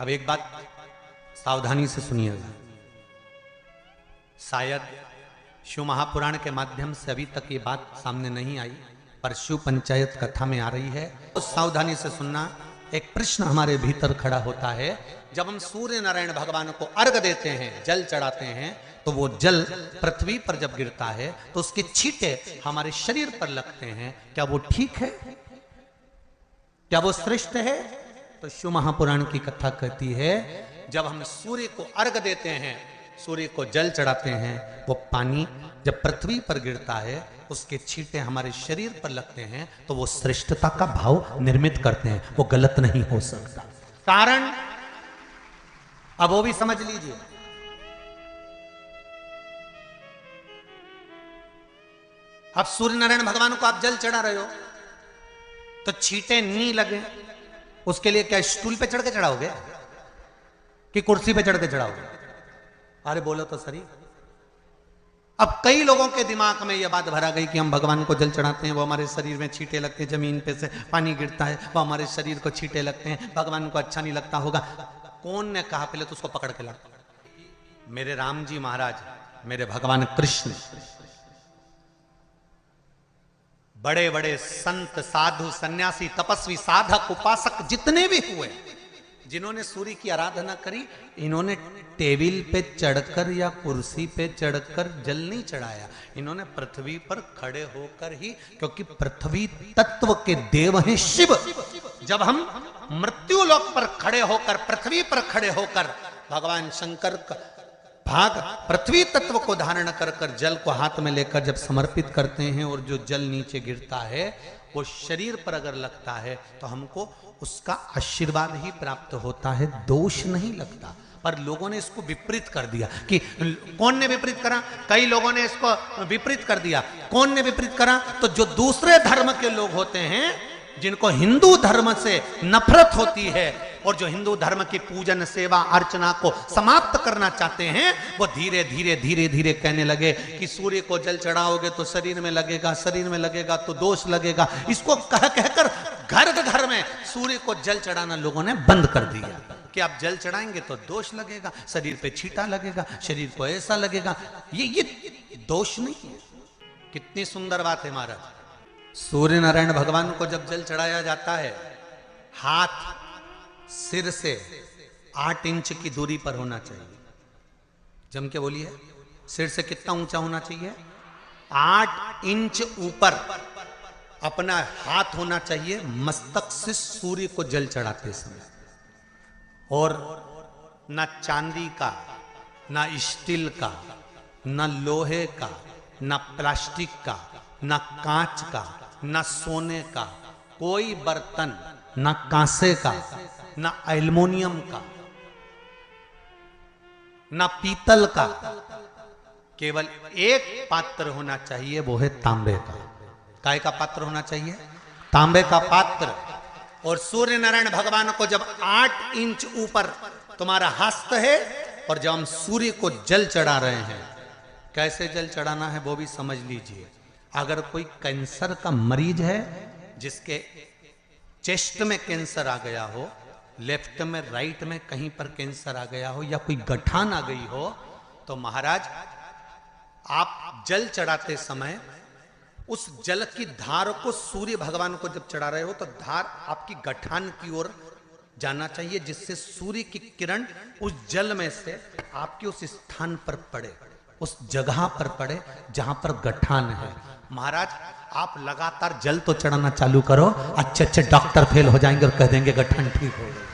अब एक बात सावधानी से सुनिएगा। शायद शिव महापुराण के माध्यम से अभी तक ये बात सामने नहीं आई, पर शिव पंचायत कथा में आ रही है। तो सावधानी से सुनना। एक प्रश्न हमारे भीतर खड़ा होता है, जब हम सूर्य नारायण भगवान को अर्घ देते हैं, जल चढ़ाते हैं, तो वो जल पृथ्वी पर जब गिरता है तो उसके छींटे हमारे शरीर पर लगते हैं। क्या वो ठीक है? क्या वो श्रेष्ठ है? तो शिव महापुराण की कथा कहती है, जब हम सूर्य को अर्घ देते हैं, सूर्य को जल चढ़ाते हैं, वो पानी जब पृथ्वी पर गिरता है, उसके छींटे हमारे शरीर पर लगते हैं, तो वो श्रेष्ठता का भाव निर्मित करते हैं। वो गलत नहीं हो सकता। कारण अब वो भी समझ लीजिए। अब सूर्य नारायण भगवान को आप जल चढ़ा रहे हो तो छींटे नहीं लगे, उसके लिए क्या स्टूल पे चढ़ के चढ़ाओगे कि कुर्सी पे चढ़ के चढ़ाओगे? अरे बोलो तो सही। अब कई लोगों के दिमाग में यह बात भरा गई कि हम भगवान को जल चढ़ाते हैं, वो हमारे शरीर में छींटे लगते हैं, जमीन पे से पानी गिरता है, वो हमारे शरीर को छींटे लगते हैं, भगवान को अच्छा नहीं लगता होगा। कौन ने कहा? पहले तो उसको पकड़ के ला। मेरे राम जी महाराज, मेरे भगवान कृष्ण, बड़े बड़े संत, साधु, सन्यासी, तपस्वी, साधक, उपासक जितने भी हुए, जिन्होंने सूर्य की आराधना करी, इन्होंने टेबल पे चढ़कर या कुर्सी पे चढ़कर जल नहीं चढ़ाया। इन्होंने पृथ्वी पर खड़े होकर ही, क्योंकि पृथ्वी तत्व के देव हैं शिव। जब हम मृत्यु लोक पर खड़े होकर, पृथ्वी पर खड़े होकर भगवान शंकर का भाग पृथ्वी तत्व को धारण कर कर जल को हाथ में लेकर जब समर्पित करते हैं, और जो जल नीचे गिरता है वो शरीर पर अगर लगता है तो हमको उसका आशीर्वाद ही प्राप्त होता है, दोष नहीं लगता। पर लोगों ने इसको विपरीत कर दिया। कि कौन ने विपरीत करा? कई लोगों ने इसको विपरीत कर दिया। कौन ने विपरीत करा? तो जो दूसरे धर्म के लोग होते हैं, जिनको हिंदू धर्म से नफरत होती है और जो हिंदू धर्म की पूजन, सेवा, अर्चना को समाप्त करना चाहते हैं, वो धीरे धीरे धीरे धीरे कहने लगे कि सूर्य को जल चढ़ाओगे तो शरीर में लगेगा, शरीर में लगेगा तो दोष लगेगा। इसको कह कहकर घर घर में सूर्य को जल चढ़ाना लोगों ने बंद कर दिया कि आप जल चढ़ाएंगे तो दोष लगेगा, शरीर पे छींटा लगेगा, शरीर को ऐसा लगेगा। ये दोष नहीं है। कितनी सुंदर बात है महाराज। सूर्य नारायण भगवान को जब जल चढ़ाया जाता है, हाथ सिर से 8 इंच की दूरी पर होना चाहिए। जम के बोलिए, सिर से कितना ऊंचा होना चाहिए? 8 इंच ऊपर अपना हाथ होना चाहिए मस्तक से सूर्य को जल चढ़ाते समय। और ना चांदी का, ना स्टील का, ना लोहे का, ना प्लास्टिक का, ना कांच का, ना सोने का कोई बर्तन, ना कांसे का, ना एल्युमिनियम का, ना पीतल का, केवल एक पात्र होना चाहिए, वो है तांबे का। काय का पात्र होना चाहिए? तांबे का पात्र। और सूर्य नारायण भगवान को जब 8 इंच ऊपर तुम्हारा हस्त है, और जब हम सूर्य को जल चढ़ा रहे हैं, कैसे जल चढ़ाना है वो भी समझ लीजिए। अगर कोई कैंसर का मरीज है, जिसके चेस्ट में कैंसर आ गया हो, लेफ्ट में, राइट में कहीं पर कैंसर आ गया हो, या कोई गठान आ गई हो, तो महाराज आप जल चढ़ाते समय उस जल की धार को सूर्य भगवान को जब चढ़ा रहे हो, तो धार आपकी गठान की ओर जाना चाहिए, जिससे सूर्य की किरण उस जल में से आपके उस स्थान पर पड़े, उस जगह पर पड़े जहां पर गठान है। महाराज आप लगातार जल तो चढ़ाना चालू करो, अच्छे अच्छे डॉक्टर फेल हो जाएंगे और कह देंगे गठान ठीक हो गई।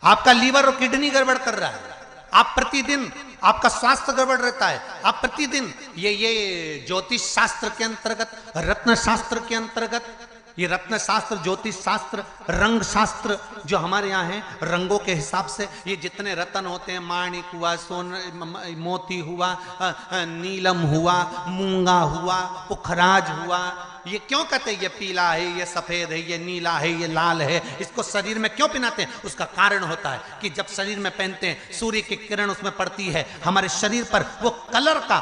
आपका लीवर और किडनी गड़बड़ कर रहा है, आप प्रतिदिन, आपका स्वास्थ्य गड़बड़ रहता है, आप प्रतिदिन ये ज्योतिष शास्त्र के अंतर्गत, रत्न शास्त्र के अंतर्गत, ये रत्न शास्त्र, ज्योतिष शास्त्र, रंग शास्त्र जो हमारे यहाँ है, रंगों के हिसाब से ये जितने रत्न होते हैं, माणिक हुआ, मोती हुआ, नीलम हुआ, मूंगा हुआ, पुखराज हुआ, ये क्यों कहते हैं ये पीला है, ये सफेद है, ये नीला है, ये लाल है, इसको शरीर में क्यों पहनाते हैं? उसका कारण होता है कि जब शरीर में पहनते हैं, सूर्य की किरण उसमें पड़ती है, हमारे शरीर पर वो कलर का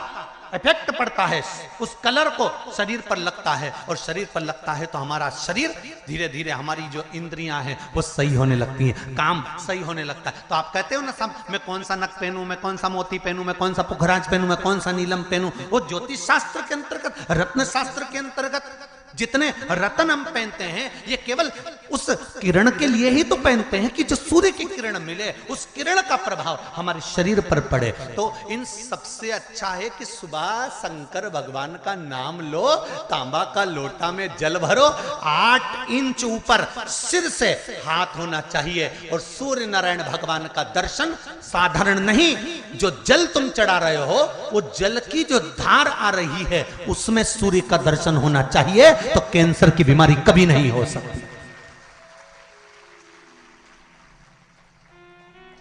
इफेक्ट पड़ता है, उस कलर को शरीर पर लगता है, और शरीर पर लगता है तो हमारा शरीर धीरे धीरे, हमारी जो इंद्रियां हैं वो सही होने लगती हैं, काम सही होने लगता है। तो आप कहते हो ना सब, मैं कौन सा नक पहनूं, मैं कौन सा मोती पहनूं, मैं कौन सा पुखराज पहनूं, मैं कौन सा नीलम पहनूं, वो ज्योतिष शास्त्र के अंतर्गत, रत्न शास्त्र के अंतर्गत जितने रत्न हम पहनते हैं ये केवल उस किरण के लिए ही तो पहनते हैं कि जो सूर्य की किरण मिले, उस किरण का प्रभाव हमारे शरीर पर पड़े। तो इन सबसे अच्छा है कि सुबह शंकर भगवान का नाम लो, तांबा का लोटा में जल भरो, 8 इंच ऊपर सिर से हाथ होना चाहिए, और सूर्य नारायण भगवान का दर्शन साधारण नहीं, जो जल तुम चढ़ा रहे हो वो जल की जो धार आ रही है उसमें सूर्य का दर्शन होना चाहिए, तो कैंसर की बीमारी कभी नहीं हो सकती।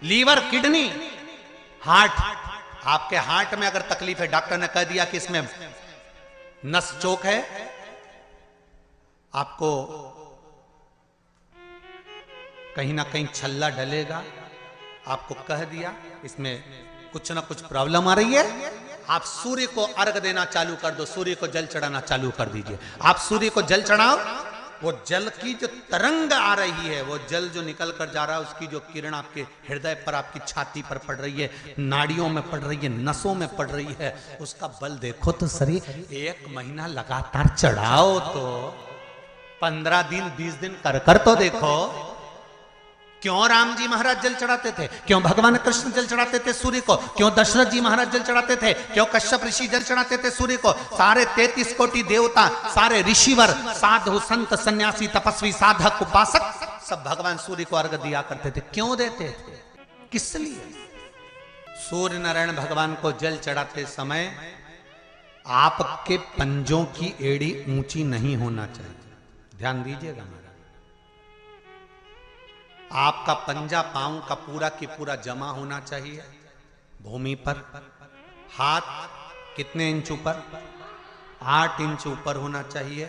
लीवर, किडनी, हार्ट, आपके हार्ट में अगर तकलीफ है, डॉक्टर ने कह दिया कि इसमें नस चोक है, आपको कहीं ना कहीं छल्ला डलेगा, आपको कह दिया इसमें कुछ ना कुछ प्रॉब्लम आ रही है, आप सूर्य को अर्घ देना चालू कर दो, सूर्य को जल चढ़ाना चालू कर दीजिए। आप सूर्य को जल चढ़ाओ, वो जल की जो तरंग आ रही है, वो जल जो निकल कर जा रहा है, उसकी जो किरण आपके हृदय पर, आपकी छाती पर पड़ रही है, नाड़ियों में पड़ रही है, नसों में पड़ रही है, उसका बल देखो तो शरीर 1 महीना लगातार चढ़ाओ तो 15 दिन 20 दिन कर तो देखो। क्यों राम जी महाराज जल चढ़ाते थे, क्यों भगवान कृष्ण जल चढ़ाते थे सूर्य को, क्यों दशरथ जी महाराज जल चढ़ाते थे, क्यों कश्यप ऋषि जल चढ़ाते थे सूर्य को, सारे 33 कोटि देवता, सारे ऋषिवर, साधु संत सन्यासी तपस्वी साधक उपासक सब भगवान सूर्य को अर्घ दिया करते थे। क्यों देते थे, किस लिए? सूर्य नारायण भगवान को जल चढ़ाते समय आपके पंजों की एड़ी ऊंची नहीं होना चाहिए, ध्यान दीजिएगा। आपका पंजा पांव का पूरा की पूरा जमा होना चाहिए भूमि पर। हाथ कितने इंच ऊपर? 8 इंच ऊपर होना चाहिए।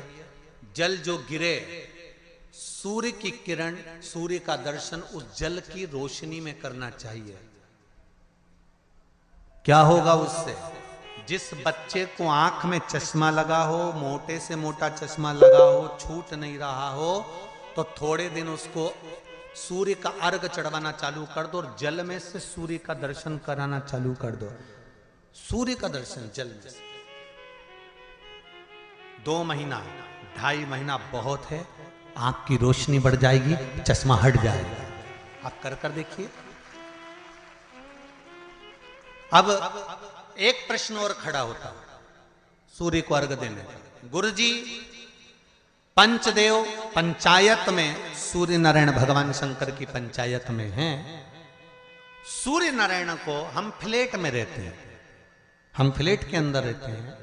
जल जो गिरे, सूर्य की किरण, सूर्य का दर्शन उस जल की रोशनी में करना चाहिए। क्या होगा उससे? जिस बच्चे को आंख में चश्मा लगा हो, मोटे से मोटा चश्मा लगा हो, छूट नहीं रहा हो, तो थोड़े दिन उसको सूर्य का अर्घ चढ़वाना चालू कर दो, और जल में से सूर्य का दर्शन कराना चालू कर दो। सूर्य का दर्शन जल में से 2 महीना 2.5 महीना बहुत है, आंख की रोशनी बढ़ जाएगी, चश्मा हट जाएगा। आप कर देखिए। अब एक प्रश्न और खड़ा होता है सूर्य को अर्घ देने का। गुरुजी, पंचदेव पंचायत में सूर्य नारायण भगवान शंकर की पंचायत में हैं। सूर्य नारायण को हम फ्लैट में रहते हैं, हम फ्लैट के अंदर रहते हैं,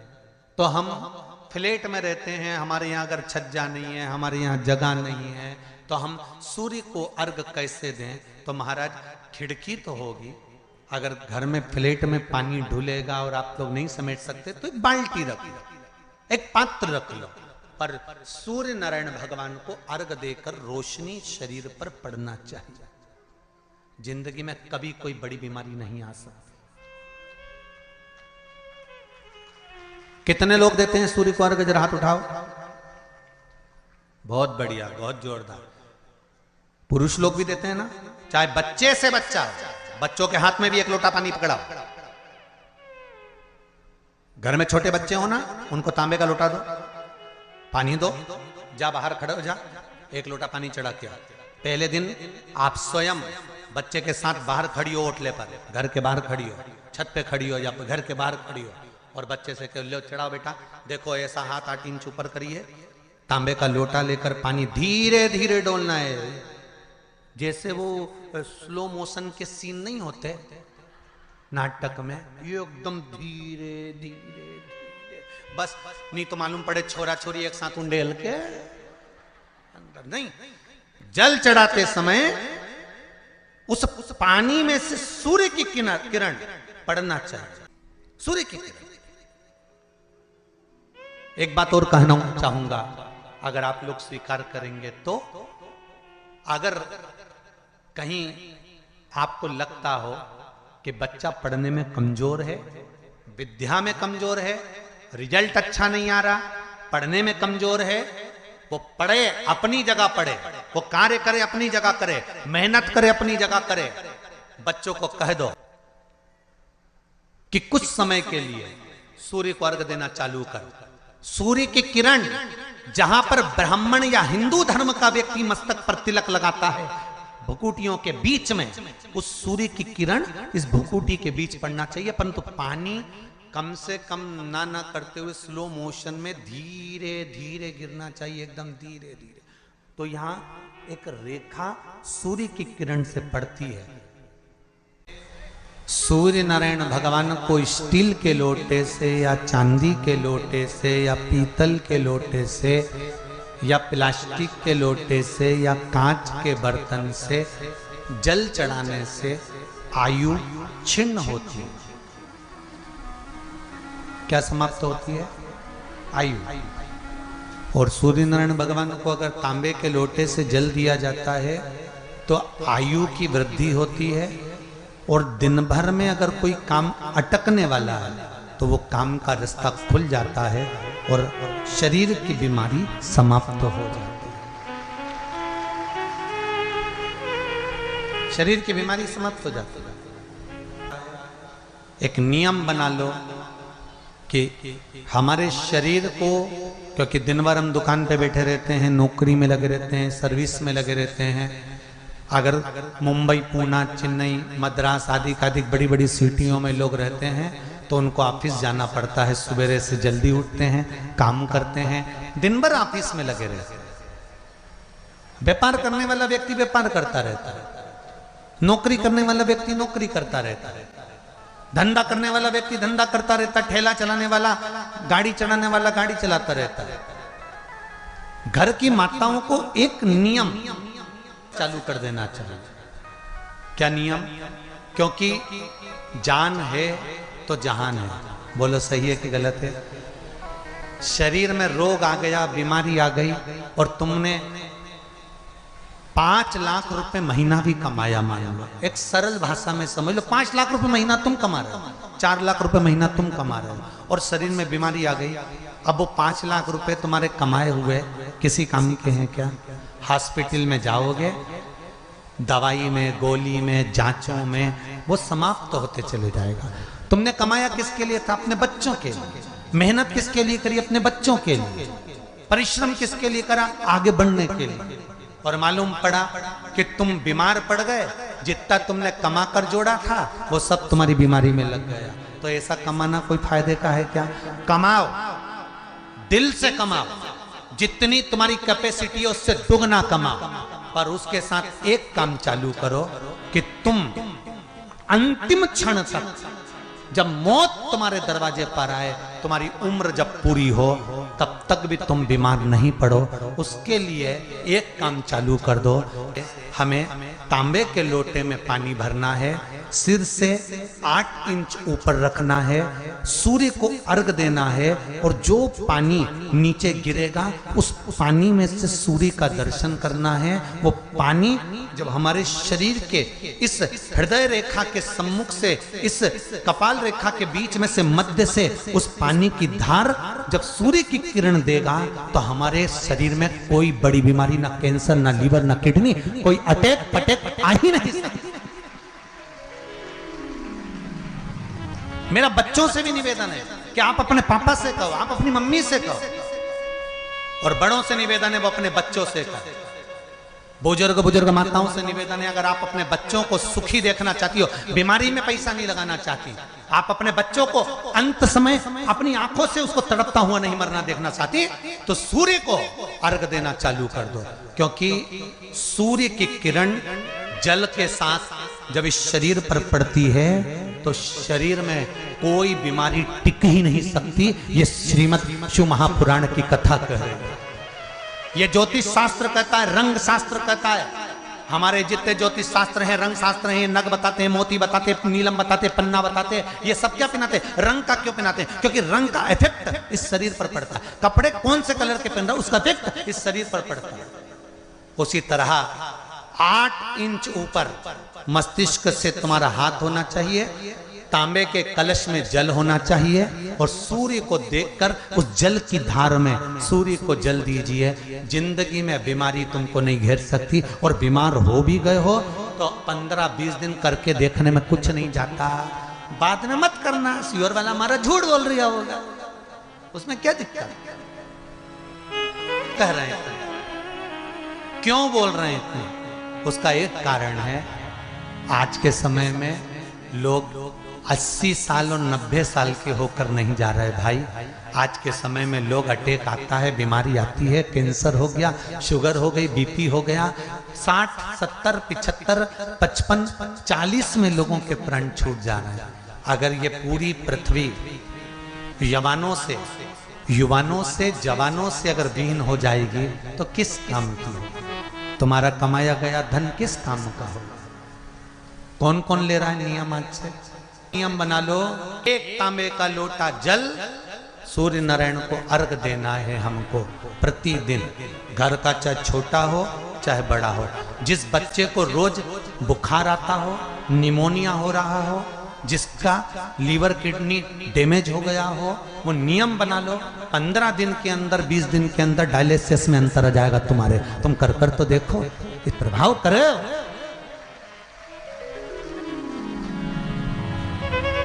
तो हम फ्लैट में रहते हैं, हमारे यहाँ अगर छज्जा नहीं है, हमारे यहाँ जगह नहीं है, तो हम सूर्य को अर्घ कैसे दें? तो महाराज खिड़की तो होगी, अगर घर में फ्लैट में पानी ढुलेगा और आप लोग नहीं समेट सकते तो एक बाल्टी रख लो, एक पात्र रख लो, पर सूर्य नारायण भगवान को अर्घ देकर रोशनी शरीर पर पड़ना चाहिए। जिंदगी में कभी कोई बड़ी बीमारी नहीं आ सकती। कितने लोग देते हैं सूर्य को अर्घ? जरा हाथ उठाओ। बहुत बढ़िया, बहुत जोरदार। पुरुष लोग भी देते हैं ना, चाहे बच्चे से बच्चा, बच्चों के हाथ में भी 1 लोटा पानी पकड़ाओ। घर में छोटे बच्चे हो ना, उनको तांबे का लोटा दो, पानी दो, जा बाहर खड़े हो जा, 1 लोटा पानी चढ़ा के। पहले दिन आप स्वयं बच्चे के साथ बाहर खड़ी हो, ओटले पर, घर के बाहर खड़ी हो, छत पे खड़ी हो या घर के बाहर खड़ी हो, और बच्चे से कह लो चढ़ाओ बेटा, देखो ऐसा हाथ 8 इंच ऊपर करिए, तांबे का लोटा लेकर पानी धीरे धीरे डोलना है। जैसे वो स्लो मोशन के सीन नहीं होते नाटक में, ये एकदम धीरे धीरे, बस नहीं तो मालूम पड़े छोरा छोरी एक साथ उंडेल के अंदर नहीं। जल चढ़ाते समय उस पानी में से सूर्य की किरण पड़ना चाहिए, सूर्य की किरण। एक बात और कहना चाहूंगा, अगर आप लोग स्वीकार करेंगे तो, अगर कहीं आपको लगता हो कि बच्चा पढ़ने में कमजोर है, विद्या में कमजोर है, रिजल्ट अच्छा नहीं आ रहा, पढ़ने में कमजोर है, वो पढ़े अपनी जगह पढ़े, वो कार्य करे अपनी जगह करे, मेहनत करे अपनी जगह करे। बच्चों को कह दो कि कुछ समय के लिए सूर्य को अर्घ देना चालू कर। सूर्य की किरण जहां पर ब्राह्मण या हिंदू धर्म का व्यक्ति मस्तक पर तिलक लगाता है, भुकुटियों के बीच में उस सूर्य की किरण इस भुकुटी के बीच पड़ना चाहिए, परंतु पानी कम से कम ना करते हुए स्लो मोशन में धीरे धीरे गिरना चाहिए, एकदम धीरे धीरे। तो यहां एक रेखा सूर्य की किरण से पड़ती है। सूर्य नारायण भगवान को स्टील के लोटे से या चांदी के लोटे से या पीतल के लोटे से या प्लास्टिक के लोटे से या कांच के बर्तन से जल चढ़ाने से आयु छिन्न होती है। क्या समाप्त होती है? आयु। और सूर्य नारायण भगवान को अगर तांबे के लोटे से जल दिया जाता है तो आयु की वृद्धि होती है, और दिन भर में अगर कोई काम अटकने वाला है तो वो काम का रास्ता खुल जाता है और शरीर की बीमारी समाप्त हो जाती है। शरीर की बीमारी समाप्त हो जाती है। एक नियम बना लो कि हमारे शरीर को, क्योंकि दिन भर हम दुकान पे बैठे रहते हैं, नौकरी में लगे रहते हैं, सर्विस में लगे रहते हैं, अगर मुंबई, पूना, चेन्नई, मद्रास आदि का अधिक बड़ी बड़ी सिटियों में लोग रहते हैं तो उनको ऑफिस जाना पड़ता है, सवेरे से जल्दी उठते हैं, काम करते हैं, दिन भर ऑफिस में लगे रहते हैं। व्यापार करने वाला व्यक्ति व्यापार करता रहता है, नौकरी करने वाला व्यक्ति नौकरी करता रहता है, धंधा करने वाला व्यक्ति धंधा करता रहता है, ठेला चलाने वाला, गाड़ी चलाने वाला गाड़ी चलाता रहता है। घर की माताओं को एक नियम चालू कर देना चाहिए। क्या नियम? क्योंकि जान है तो जहान है। बोलो सही है कि गलत है? शरीर में रोग आ गया, बीमारी आ गई, और तुमने 5 लाख रुपए महीना भी कमाया, मान लो, एक सरल भाषा में समझ लो, 5 लाख रुपए महीना तुम कमा रहे हो, 4 लाख रुपए महीना तुम कमा रहे हो, और शरीर में बीमारी आ गई। अब वो 5 लाख रुपए तुम्हारे कमाए हुए किसी काम के हैं क्या? हॉस्पिटल में जाओगे, दवाई में, गोली में, जांचों में वो समाप्त होते चले जाएगा। तुमने कमाया किसके लिए था? अपने बच्चों के लिए। मेहनत किसके लिए करी? अपने बच्चों के लिए। परिश्रम किसके लिए करा? आगे बढ़ने के लिए। और मालूम पड़ा कि तुम बीमार पड़ गए, जितना तुमने कमा कर जोड़ा था वो सब तुम्हारी बीमारी में लग गया। तो ऐसा कमाना कोई फायदे का है क्या? कमाओ, दिल से कमाओ, जितनी तुम्हारी कैपेसिटी है उससे दुगना कमाओ, पर उसके साथ एक काम चालू करो कि तुम अंतिम क्षण तक, जब मौत तुम्हारे दरवाजे पर आए, तुम्हारी उम्र जब पूरी हो, तब तक भी तुम बीमार नहीं पड़ो। उसके लिए एक काम चालू कर दो, हमें तांबे के लोटे में पानी भरना है, सिर से 8 इंच ऊपर रखना है, सूर्य को अर्घ देना है, और जो पानी नीचे गिरेगा उस पानी में से सूर्य का दर्शन करना है। वो पानी जब हमारे शरीर के इस हृदय रेखा के सम्मुख से, इस कपाल रेखा के बीच में से, मध्य से उस पानी की धार जब सूर्य की किरण देगा तो हमारे शरीर में कोई बड़ी बीमारी, ना कैंसर, ना लीवर, ना किडनी, कोई अटैक पटैक आ ही नहीं सकती। मेरा बच्चों से भी निवेदन है कि आप अपने पापा से कहो, आप अपनी मम्मी से कहो, और बड़ों से निवेदन है वो अपने बच्चों से कहो। बुजुर्ग माताओं से निवेदन है, अगर आप अपने बच्चों को सुखी देखना चाहती हो, बीमारी में पैसा नहीं लगाना चाहती, आप अपने बच्चों को अंत समय अपनी आंखों से उसको तड़पता हुआ नहीं मरना देखना चाहती, तो सूर्य को अर्घ देना चालू कर दो। क्योंकि सूर्य की किरण जल के साथ जब इस शरीर पर पड़ती है तो शरीर में कोई बीमारी टिक ही नहीं सकती। ये श्रीमद् शिव महापुराण की कथा कह रही है। ये ज्योतिष शास्त्र कहता है, रंग शास्त्र कहता है। हमारे जितने ज्योतिष शास्त्र हैं, रंग शास्त्र हैं, नग बताते हैं, मोती बताते हैं, नीलम बताते हैं, पन्ना बताते हैं, ये सब क्या पहनाते हैं? रंग का क्यों पहनाते हैं? क्योंकि रंग का इफेक्ट इस शरीर पर पड़ता है। कपड़े कौन से कलर के पहन रहा है उसका इफेक्ट इस शरीर पर पड़ता है। उसी तरह 8 इंच ऊपर मस्तिष्क से तुम्हारा हाथ होना चाहिए, तांबे के कलश में जल होना चाहिए और सूर्य को देखकर उस जल की धार में सूर्य को जल दीजिए। जिंदगी में बीमारी तुमको नहीं घेर सकती, और बीमार हो भी गए हो तो 15-20 दिन करके देखने में कुछ नहीं जाता। बाद में मत करना, सियोर वाला हमारा झूठ बोल रहा होगा, उसमें क्या दिक्कत कह रहे हैं, क्यों बोल रहे हैं इतने? उसका एक कारण है, आज के समय में लोग 80 साल और 90 साल के होकर नहीं जा रहे भाई। आज के समय में लोग अटैक आता है, बीमारी आती है, कैंसर हो गया, शुगर हो गई, बीपी हो गया, 60, 70, 75, 55, 40 में लोगों के प्राण छूट जा रहे हैं। अगर ये पूरी पृथ्वी युवानों से जवानों से अगर विहीन हो जाएगी तो किस काम की? तुम्हारा कमाया गया धन किस काम का होगा? कौन कौन ले रहा है नियम? आज से नियम बना लो, एक तांबे का लोटा जल सूर्य नारायण को अर्घ देना है हमको प्रतिदिन। घर का चाहे छोटा हो चाहे बड़ा हो, जिस बच्चे को रोज बुखार आता हो, निमोनिया हो रहा हो, जिसका लीवर किडनी डैमेज हो गया हो, वो नियम बना लो, 15 दिन के अंदर 20 दिन के अंदर डायलिसिस में अंतर आ जाएगा तुम्हारे। तुम कर तो देखो, इस प्रभाव करे।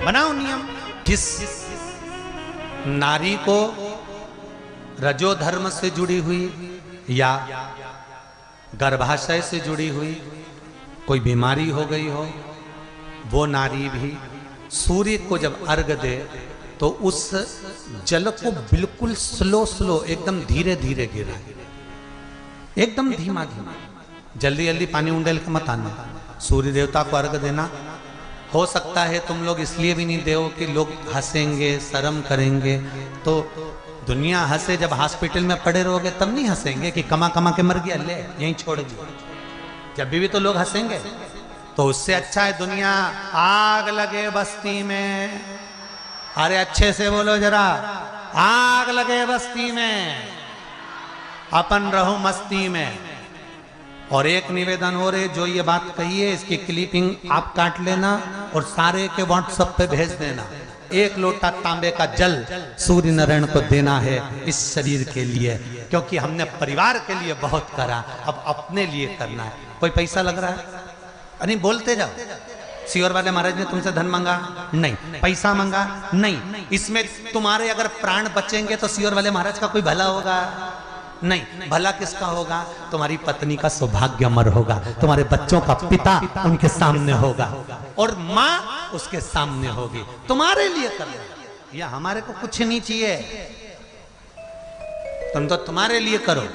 बनाओ नियम। जिस नारी को रजो धर्म से जुड़ी हुई या गर्भाशय से जुड़ी हुई कोई बीमारी हो गई हो, वो नारी भी सूर्य को जब अर्घ दे तो उस जल को बिल्कुल स्लो एकदम धीरे धीरे गिरा, एकदम धीमा, जल्दी जल्दी पानी उंडेल के मत आना। सूर्य देवता को अर्घ देना हो सकता है तुम लोग इसलिए भी नहीं दो कि लोग हंसेंगे, शर्म करेंगे। तो दुनिया हंसे, जब हॉस्पिटल में पड़े रहोगे तब नहीं हंसेंगे कि कमा कमा के मर गया, ले यहीं छोड़ दिया। जब भी तो लोग हंसेंगे। तो उससे अच्छा है दुनिया आग लगे बस्ती में, अरे अच्छे से बोलो जरा, आग लगे बस्ती में, अपन रहो मस्ती में। और एक निवेदन हो रहे, जो ये बात कही है इसकी क्लिपिंग आप काट लेना और सारे के व्हाट्सएप पे भेज देना। 1 लोटा तांबे का जल सूर्य नारायण को देना है इस शरीर के लिए, क्योंकि हमने परिवार के लिए बहुत करा, अब अपने लिए करना है। कोई पैसा लग रहा है? अरे बोलते जाओ। सियोर वाले महाराज ने तुमसे धन मांगा? नहीं। पैसा मांगा? नहीं। इसमें तुम्हारे अगर प्राण बचेंगे तो सियोर वाले महाराज का कोई भला होगा? नहीं। भला किसका होगा? तुम्हारी पत्नी का सौभाग्य अमर होगा, तुम्हारे बच्चों का पिता उनके सामने होगा और माँ उसके सामने होगी। तुम्हारे लिए करना, या हमारे को कुछ नहीं चाहिए, तुम तो तुम्हारे लिए करो।